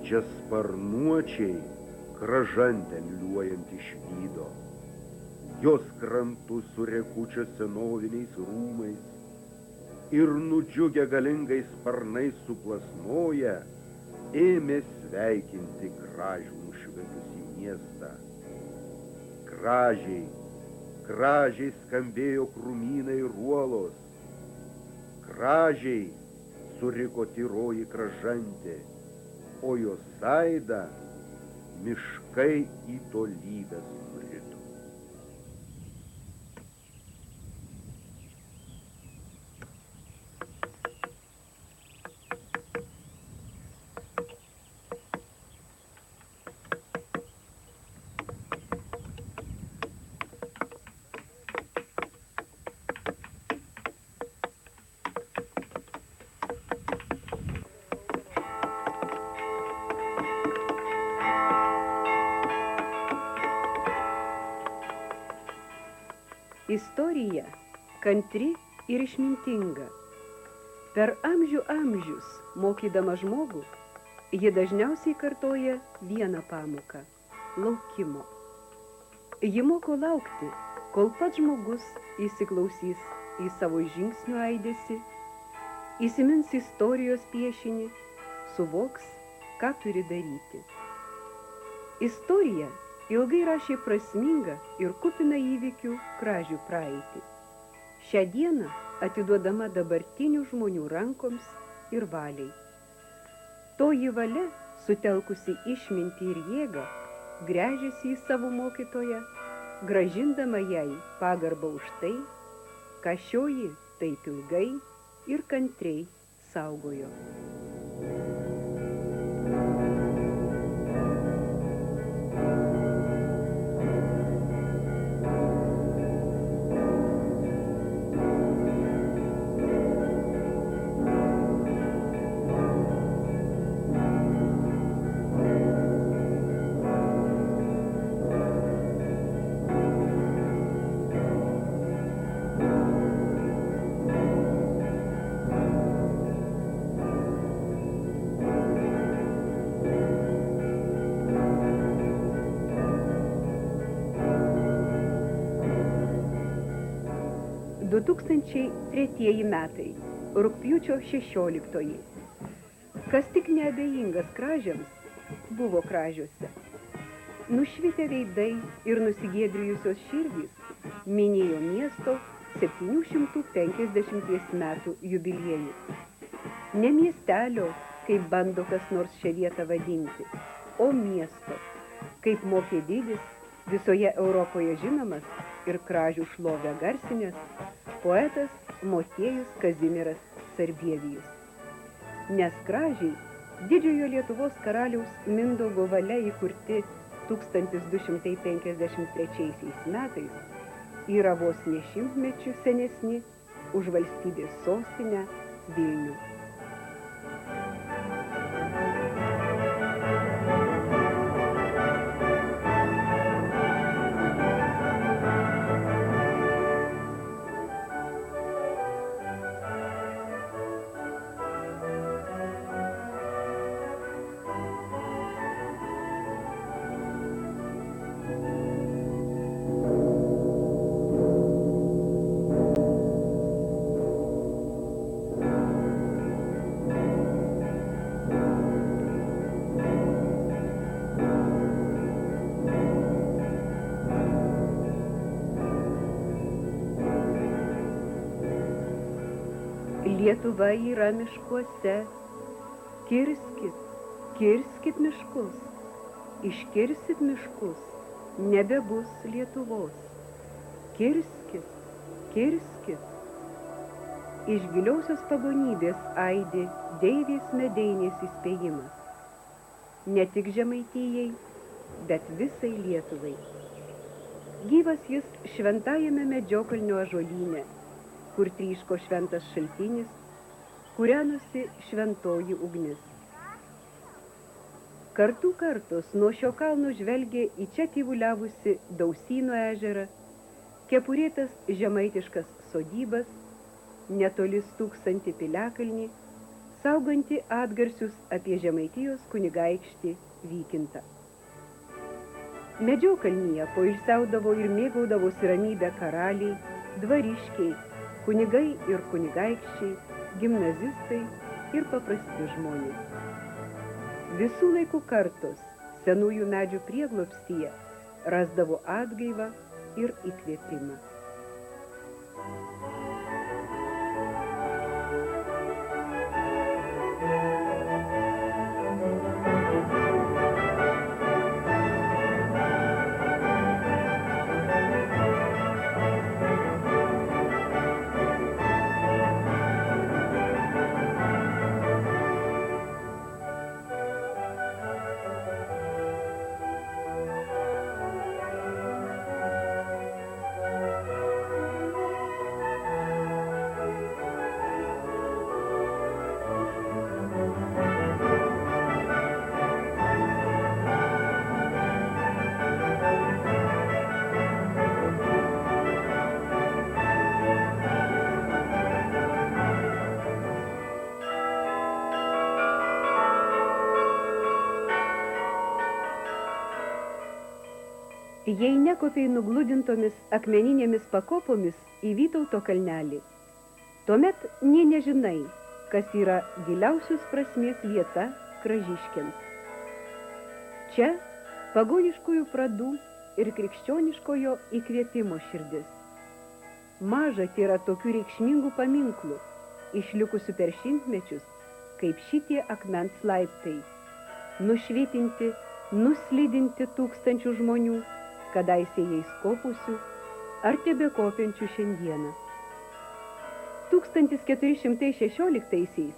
čia sparnuočiai kražantę liuojant išvydo. Jos krantus su rekučio senoviniais rūmais ir nudžiugę galingais sparnais suplasnoja, ėmė sveikinti Kražių nušvetus į miestą. Kražiai skambėjo krūmynai ir uolos. Kražiai suriko tyroji kražantė, o jos aidą miškai į tolybes nurito. Istorija kantri ir išmintinga. Per amžius mokydama žmogų, ji dažniausiai kartoja vieną pamoką – laukimo. Ji moko laukti, kol pats žmogus įsiklausys į savo žingsnių aidesį, įsimins istorijos piešinį, suvoks, ką turi daryti. Istorija ilgai rašė prasmingą ir kupiną įvykių Kražių praeitį. Šią dieną atiduodama dabartinių žmonių rankoms ir valiai. Toji valia, sutelkusi išmintį ir jėgą, gręžiasi į savo mokytoją, grąžindama jai pagarbą už tai, ką šioji taip ilgai ir kantriai saugojo. – 2003 metai, rugpjūčio 16. Kas tik neabejingas kražiams, buvo Kražiuose. Nušvitę veidai ir nusigėdrijusios širdys minėjo miesto 750 metų jubiliejų. Ne miestelio, kaip bando kas nors šią vietą vadinti, o miesto, kaip mokė didis, visoje Europoje žinomas ir Kražių šlovę garsinės poetas Motiejus Kazimieras Sarbievijus. Nes Kražiai didžiojo Lietuvos karaliaus Mindaugo valia įkurti 1253 metais yra vos ne šimtmečių senesni už valstybės sostinę Vilnių. Lietuva yra miškuose. Kirskit miškus. Iškirsit miškus, nebebus Lietuvos. Kirskit. Iš giliausios pagonybės aidi deivės medeinės įspėjimas. Ne tik Žemaitijai, bet visai Lietuvai. Gyvas jis šventajame Medžiokalnio ąžuolyne, kur tryško šventas šaltinis, kūrenosi šventoji ugnis. Kartų kartos nuo šio kalno žvelgė į čia tyvuliavusi Dausyno ežerą, kepurėtas žemaitiškas sodybas, netoli stūksantį piliakalnį, sauganti atgarsius apie Žemaitijos kunigaikštį Vykintą. Medžiokalnyje poilsiaudavo ir mėgaudavosi ramybę karaliai, dvariškiai, kunigai ir kunigaikščiai, gimnazistai ir paprasti žmonės. Visų laikų kartos senųjų medžių prieglobstyje rasdavo atgaivą ir įkvėpimą. Jei nekopiai nugludintomis akmeninėmis pakopomis į Vytauto kalnelį, tuomet nė nežinai, kas yra giliausios prasmės vieta Kražiškiams. Čia pagoniškųjų pradų ir krikščioniškojo įkvėpimo širdis. Maža tėra tokių reikšmingų paminklų, išlikusių per šimtmečius, kaip šitie akmens laiptai, nušvitinti, nuslydinti tūkstančių žmonių, kadaise jais kopusių ar tebekopiančių šiandieną. 1416-aisiais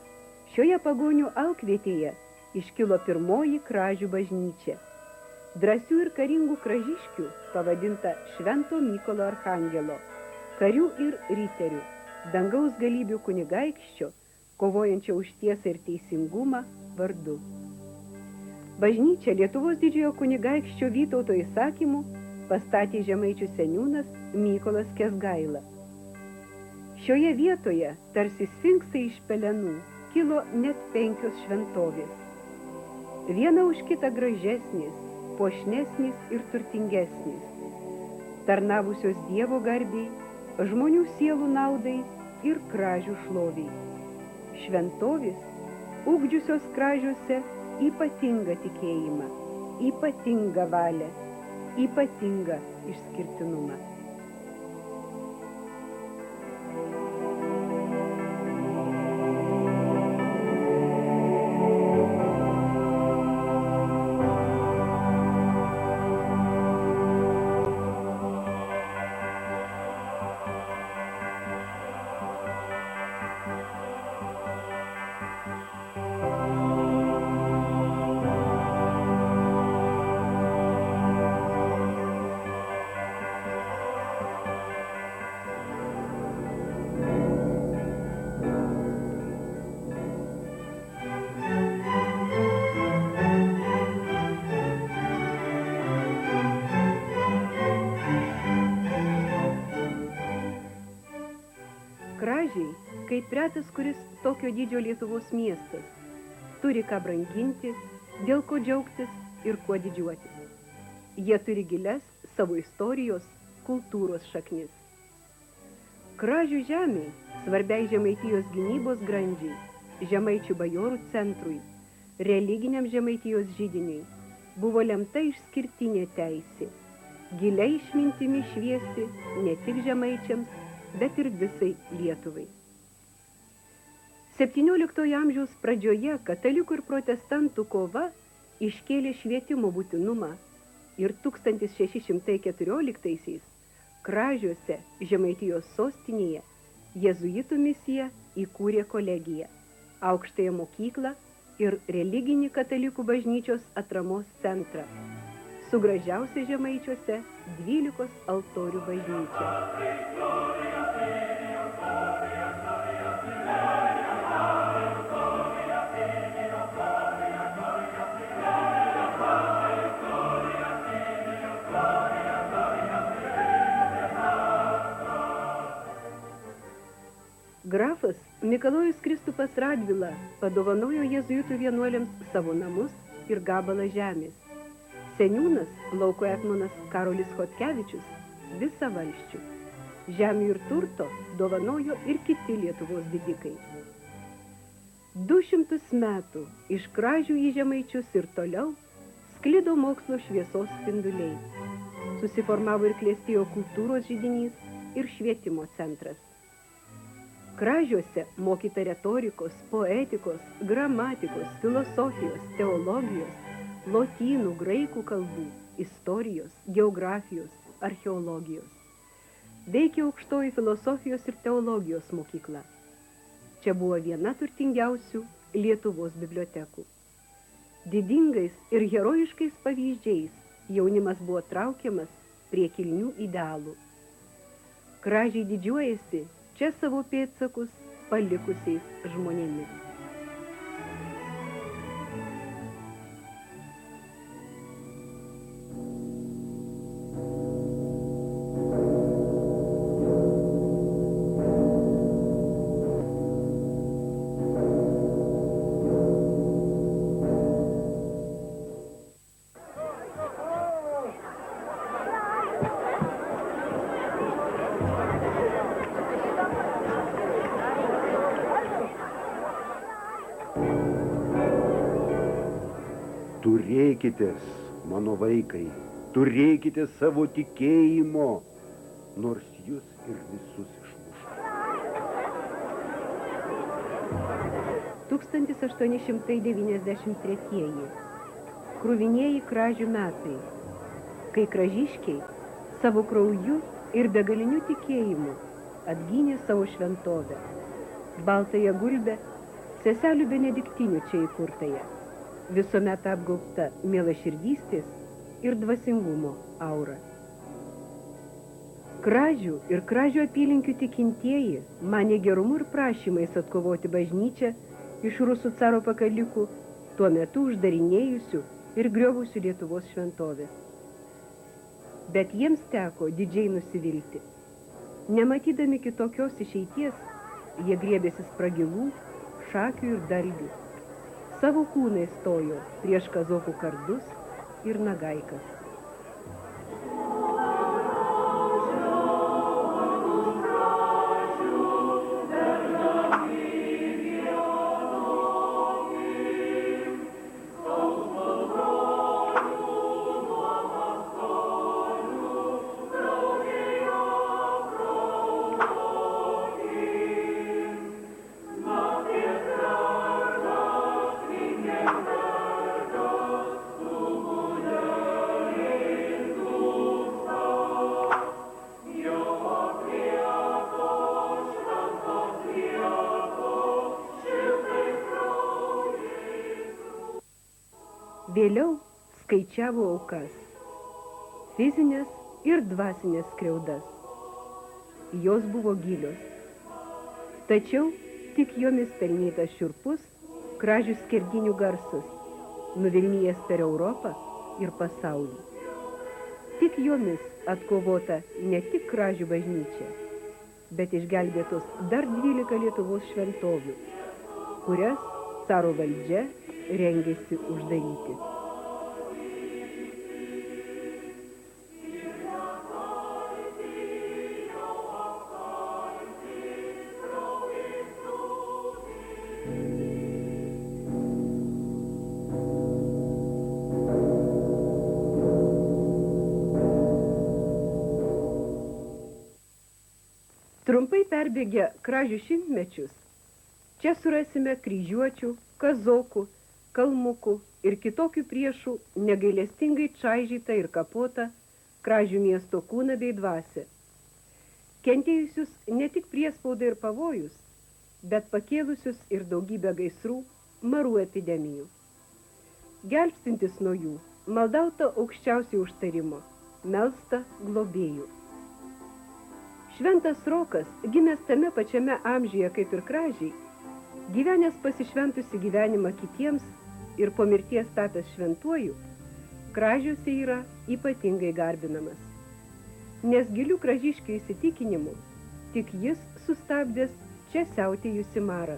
šioje pagonių alkvietėje iškilo pirmoji Kražių bažnyčia. Drąsių ir karingų kražiškių pavadinta Švento Mykolo Archangelo, karių ir riterių, dangaus galybių kunigaikščio, kovojančio už tiesą ir teisingumą vardu. Bažnyčią Lietuvos didžiojo kunigaikščio Vytauto įsakymu pastatė žemaičių seniūnas Mykolas Kęsgaila. Šioje vietoje, tarsi sfinksai iš pelenų, kilo net 5 šventovės. Viena už kitą gražesnės, puošnesnės ir turtingesnės, tarnavusios Dievo garbiai, žmonių sielų naudai ir kražių šloviai. Šventovės ugdžiusios kražiuose ypatingą tikėjimą, ypatingą valią, ypatingą išskirtinumą. Kražiai, kaip retas kuris tokio dydžio Lietuvos miestas, turi ką branginti, dėl ko džiaugtis ir kuo didžiuotis. Jie turi gilias savo istorijos, kultūros šaknis. Kražių žemė, svarbiai Žemaitijos gynybos grandžiai, žemaičių bajorų centrui, religiniam Žemaitijos židiniui, buvo lemta išskirtinė teisė, giliai išmintimi šviesti ne tik žemaičiams, bet ir visai Lietuvai. 17 amžiaus pradžioje katalikų ir protestantų kova iškėlė švietimo būtinumą ir 1614-aisiais Kražiuose, Žemaitijos sostinėje, jėzuitų misija įkūrė kolegiją, aukštąją mokyklą ir religinį katalikų bažnyčios atramos centrą, su gražiausia žemaičiuose 12 altorių bažnyčia. Grafas Mikalojus Kristupas Radvila padovanojo jėzuitų vienuoliams savo namus ir gabalą žemės. Seniūnas lauko etmonas Karolis Chodkevičius visą valsčių. Žemių ir turto dovanojo ir kiti Lietuvos didikai. 200 metų iš Kražių į Žemaičius ir toliau sklido mokslo šviesos spinduliai. Susiformavo ir klestėjo kultūros židinys ir švietimo centras. Kražiuose mokyta retorikos, poetikos, gramatikos, filosofijos, teologijos, lotynų, graikų kalbų, istorijos, geografijos, archeologijos. Veikė aukštoji filosofijos ir teologijos mokykla. Čia buvo viena turtingiausių Lietuvos bibliotekų. Didingais ir herojiškais pavyzdžiais jaunimas buvo traukiamas prie kilnių idealų. Kražiai didžiuojasi čia savo pėdsakus palikusiais žmonėmis. Turėkitės, mano vaikai, turėkite savo tikėjimo, nors jūs ir visus išmuš. 1893. Kruvinieji Kražių metai, kai kražiškiai savo krauju ir begaliniu tikėjimu atgynė savo šventovę, baltąją gulbę, seselių benediktinių čia įkurtąją, visuomet apgaubta mielaširdystės ir dvasingumo aura. Kražių ir Kražių apylinkių tikintieji manė gerumu ir prašymais atkovoti bažnyčią iš rusų caro pakalikų, tuo metu uždarinėjusių ir griovusių Lietuvos šventovės. Bet jiems teko didžiai nusivilti. Nematydami kitokios išeities, jie griebėsi spragilų, šakių ir dalgių. Savo kūnai stojo prieš kazokų kardus ir nagaikas. Vėliau skaičiavo aukas, fizinės ir dvasinės skriaudas. Jos buvo gilios. Tačiau tik jomis pelnytas šiurpus Kražių skerdinių garsas, nuvilnijęs per Europą ir pasaulį. Tik jomis atkovota ne tik Kražių bažnyčia, bet išgelbėtos dar 12 Lietuvos šventovių, kurias caro valdžia rengėsi uždaryti. Trumpai perbėgę Kražių šimtmečius, čia surasime kryžiuočių, kazokų, kalmukų ir kitokių priešų negailestingai čaižytą ir kapotą Kražių miesto kūną bei dvasią. Kentėjusius ne tik priespaudą ir pavojus, bet pakėlusius ir daugybę gaisrų, marų epidemijų. Gelbstintis nuo jų, maldauta aukščiausiai užtarimo, melsta globėjų. Šventas Rokas, gimęs tame pačiame amžiuje kaip ir Kražiai, gyvenęs pasišventusi gyvenimą kitiems ir po mirties tapęs šventuoju, Kražiuose yra ypatingai garbinamas. Nes gilių kražiškių įsitikinimu, tik jis sustabdęs čia siautėjusi mara.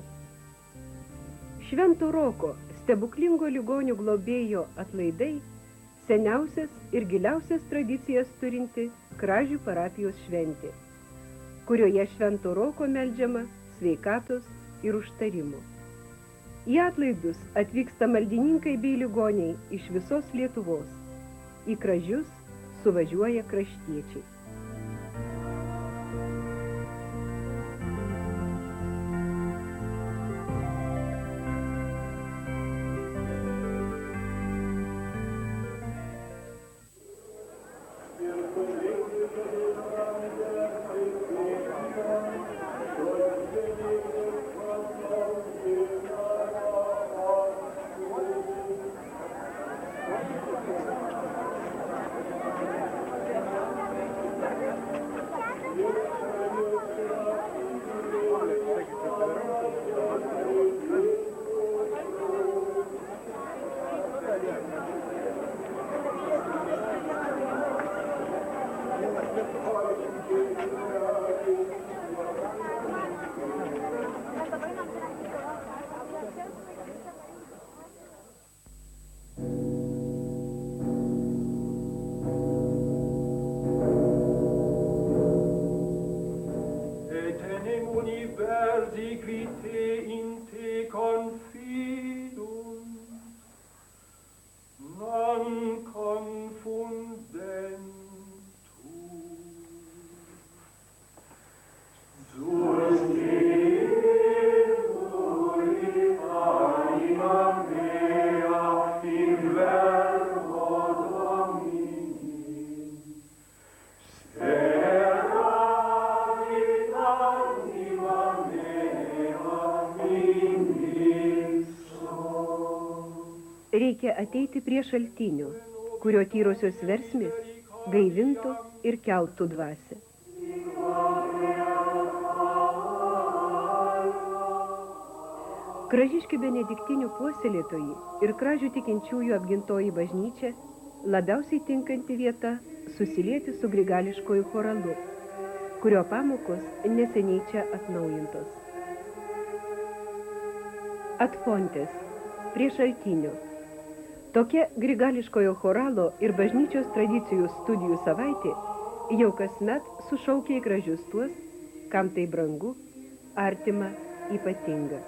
Švento Roko, stebuklingo ligonių globėjo atlaidai, seniausias ir giliausias tradicijas turinti Kražių parapijos šventė, kurioje Švento Roko meldžiama sveikatos ir užtarimo. Į atlaidus atvyksta maldininkai bei ligoniai iš visos Lietuvos. Į Kražius suvažiuoja kraštiečiai. Reikia ateiti prie šaltinio, kurio tyrosios versmės gaivintų ir keltų dvasią. Kražiškių benediktinių puoselėtojai ir Kražių tikinčiųjų apgintoji bažnyčia labiausiai tinkanti vieta susilieti su grigališkoju choralu, kurio pamokos neseniai čia atnaujintos. Atfontės, prie šaltinio. Tokia grigališkojo choralo ir bažnyčios tradicijų studijų savaitė jau kasmet sušaukia į Kražius tuos, kam tai brangu, artima, ypatinga.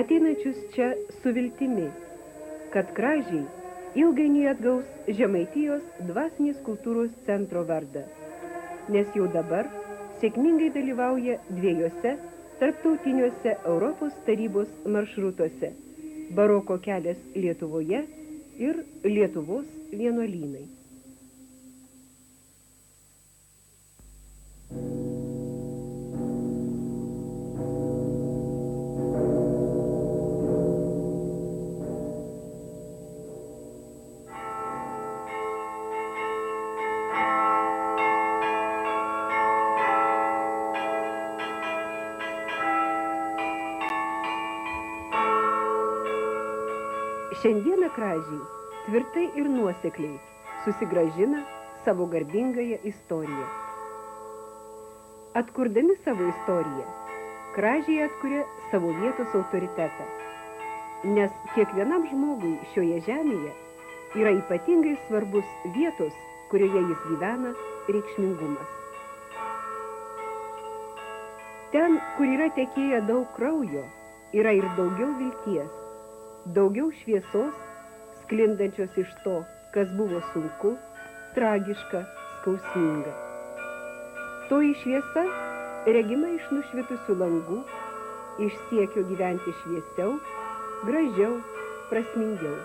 Ateinančius čia su viltimi, kad Kražiai ilgainiui atgaus Žemaitijos dvasinės kultūros centro vardą, nes jau dabar sėkmingai dalyvauja dviejose tarptautiniuose Europos tarybos maršrutuose – Baroko kelias Lietuvoje ir Lietuvos vienuolynai. Šiandieną Kražiai tvirtai ir nuosekliai susigrąžina savo garbingąją istoriją. Atkurdami savo istoriją, Kražiai atkuria savo vietos autoritetą, nes kiekvienam žmogui šioje žemėje yra ypatingai svarbus vietos, kurioje jis gyvena, reikšmingumas. Ten, kur yra tekėję daug kraujo, yra ir daugiau vilties, daugiau šviesos, sklindančios iš to, kas buvo sunku, tragiška, skausminga. Toji šviesa regima iš nušvitusių langų, iš siekio gyventi šviesiau, gražiau, prasmingiau.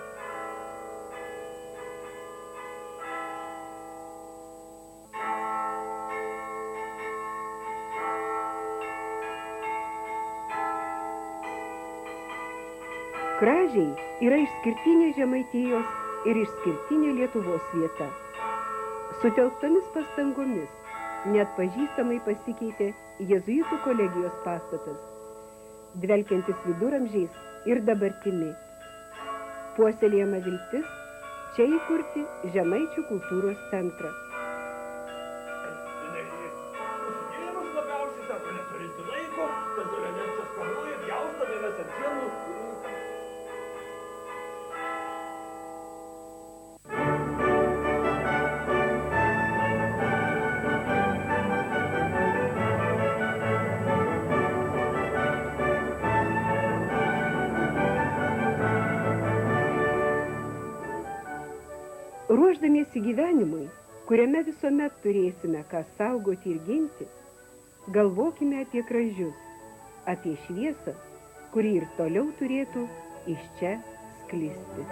Kražiai yra išskirtinė Žemaitijos ir išskirtinė Lietuvos vieta. Sutelktomis pastangomis neatpažįstamai pasikeitė jėzuitų kolegijos pastatas, dvelkiantis viduramžiais ir dabartimi. Puoselėjama viltis čia įkurti Žemaičių kultūros centrą. Susidėjimus labiausiai, sako, neturinti laiko, Ruošdamiesi gyvenimui, kuriame visuomet turėsime ką saugoti ir ginti, galvokime apie kražius, apie šviesą, kuri ir toliau turėtų iš čia sklisti.